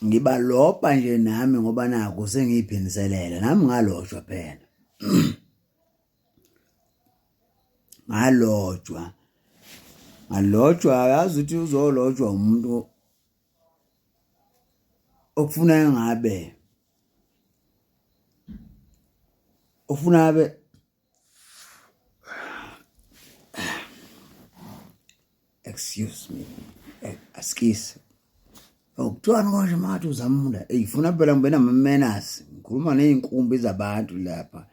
ngibalopha nje nami ngoba naku sengiyiphiniselela nami ngalotshwa phela. Ngalotshwa yazi ukuthi uzolotshwa umuntu ofuna excuse me, askisi. Kuthiwani konje manje uzamula ifuna phela ngibena ama-manners ngikhuluma ney'nkumbi zabantu lapha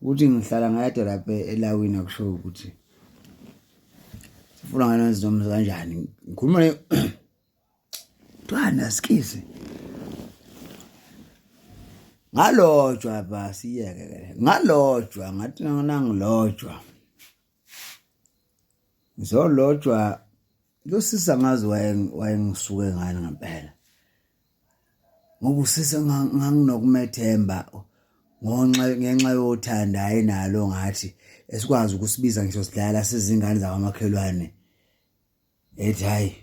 ukuthi ngihlala ngayedwa lapha elawini akusho ukuthi sifuna ngana izinto kanjani ngikhuluma kuthiwani askisi ngalotshwa basiyeke ke ngalotshwa ngathi nangilotshwa ngizolotshwa losisa ngazi wayengisuke ngani ngempela ngoba usisa nganginokumethemba ngenxa yothanda ayinalo ngathi esikwazi ukusibiza ngisho sidlala sizingane zabamakhelwane ethi hayi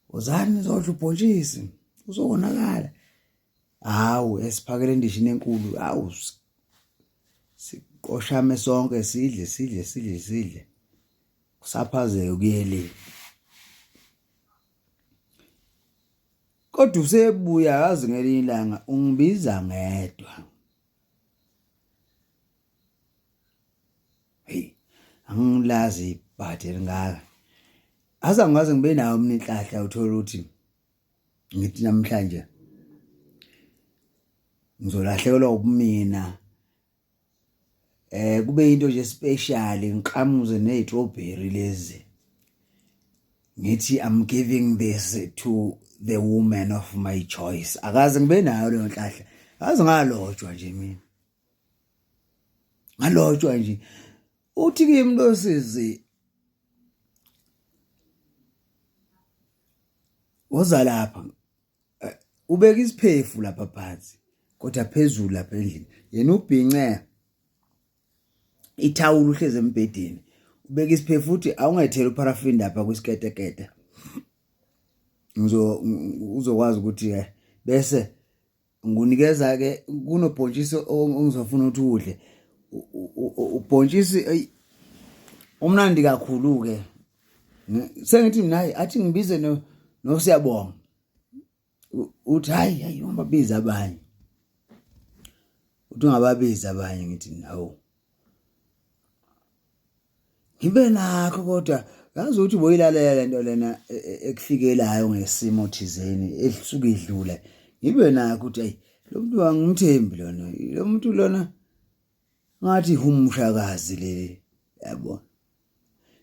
uzani uzodla ubhontshisi uzonakala hawu esiphakele endishini enkulu hawu siqoshame sonke sidle kusaphazeke ukuyele kodwa usebuya yazi ngelinye ilanga ungibiza ngedwa angilazi ibhadi elingaka azangaze ngibe nawo mina inhlahla uthola ukuthi ngithi namhlanje ngizolahlekelwa ubumina kube into nje special ngiqhamuze nezitrawberry lezi ngithi I'm giving this to the woman of my choice akaze ngibe nayo leyo nhlahla aze ngalotshwa nje mina ngalotshwa nje uthi kimi losizi woza lapha ubeka isiphefu lapha phansi kodwa phezulu lapha endlini yena ubhince ithawula uhleze embedeni ubeka isiphefu futhi awungayithela uparafini lapha kwisiketekete uzokwazi ukuthi bese ngunikeza ke kunobhontshisi ongizofuna ukuthi udle ubhontshisi umnandi kakhulu ke sengithi mina athi ngibize noSiyabonga uthi hayi ungababiza abanye uthi ungababiza abanye ngithi nawo ngibe nakho kodwa yazi ukuthi boyilalela lento lena ekufikelayo ngesimo thizeni elisuke idlula ngibe nakho ukuthi hayi lo muntu angimthembi lona lo muntu lona ngathi humshakazi leli yabo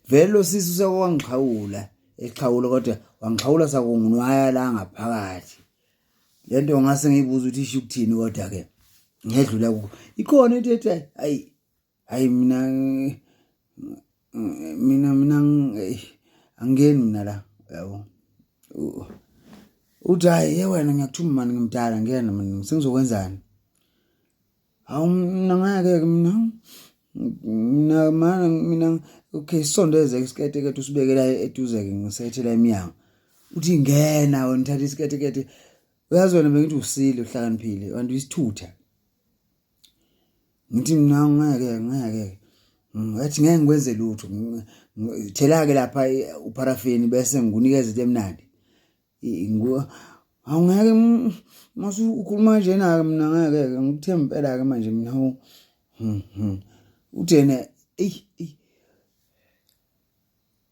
vele lo sisi sekwangixhawula exhawula kodwa wangixhawula sakungunwaya la ngaphakathi lento ngase ngiyibuza ukuthi isho ukuthini kodwa ke ngedlula ku ikhona into ethi hayi mina angeni mina la yabo uthi hayi wena ngiyakuthuma mani ngimdala ngena mina sengizokwenzani awu mina ngeke mina okay sondeze isikete usibekela eduze ke ngisethela eminyango uthi ngena wena thatha isikete uyazi wena bengithi usile uhlakaniphile abantu isithutha ngithi mina ngeke ngathi ngeke ngikwenze lutho thela ke lapha uparafini bese ngikunikeza into emnandi awungeke masu ukhuluma nje na mina ngeke ngikuthemba impela ke manje mina uthena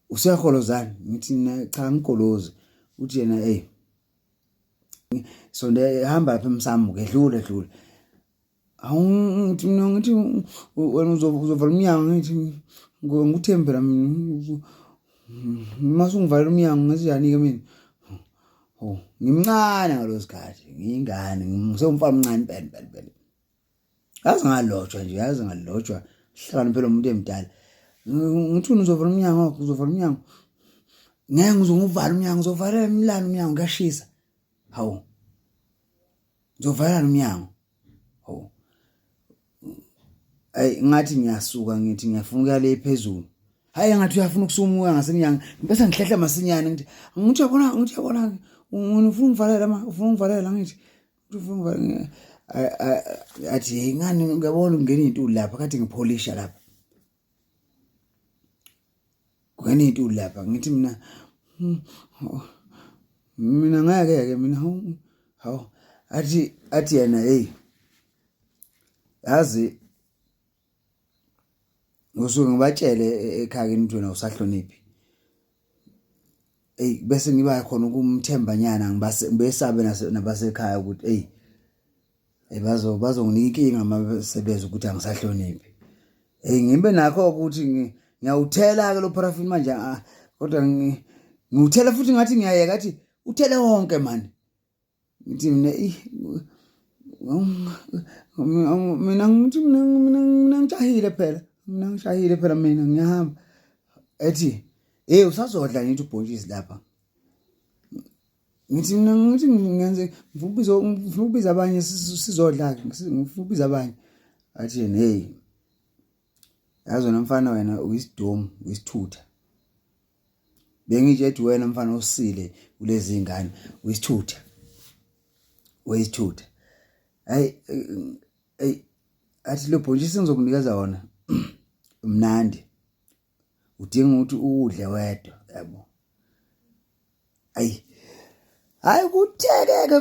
usiyakholozana ngithi cha ngikolozi uthi yena sonde hamba lapha emsamo kedlule ngithi mina ngithi wena uzovala umnyango ngithi ngikuthembela mina masungivala umnyango ngizijani ke mina ngimncane ngalosikhathi ngiyingane ngisomfana omncane phela yazi ngalotshwa hlakaniphe lo muntu emdala ngithi uzovala umnyango ngeke ngizovala umnyango ngizovalela imilalo umnyango kuyashisa hawu ngizovala umnyango hawu ngathi ngiyasuka ngithi ngiyafuna ukuya le phezulu hayi ngathi uyafuna ukusumuka ngasenyanga bese ngihlehla masinyane ngithi yabona ufuna ungivalela ngithi ufuna ungivalela athi ngani ngiyabona ungena intuli lapha kade ngipholisha lapha kungena intuli lapha ngithi mina ngeke mina hawu athi yena hey yazi ngosuke ngibatshele ekhaya kimi wena usahloniphi bese ngiba khona ukumthembanyana ngibesabe nabasekhaya ukuthi bazonginika inkinga mabesebeza ukuthi angisahloniphi ngibe nakho ukuthi ngiyawuthela ke lo paraffin manje kodwa ngiwuthela futhi ngathi ngiyayeka athi uthele wonke manje ngithi mina ngithi mina ngishahile phela mina ngiyahamba ethi usazodla ngithi ubhontshisi lapha ngithi ngiyenze ngifuna ukubiza abanye sizodla ngifuna ukubiza abanye athi hey yazi wena mfana wena uyisidomu uyisithutha bengitshe ethi wena mfana osile kulezi ingane uyisithutha athi lo bhontshisi ngizokunikeza wona mnandi udinga ukuthi udle wedwa yabo hayi kuthekeke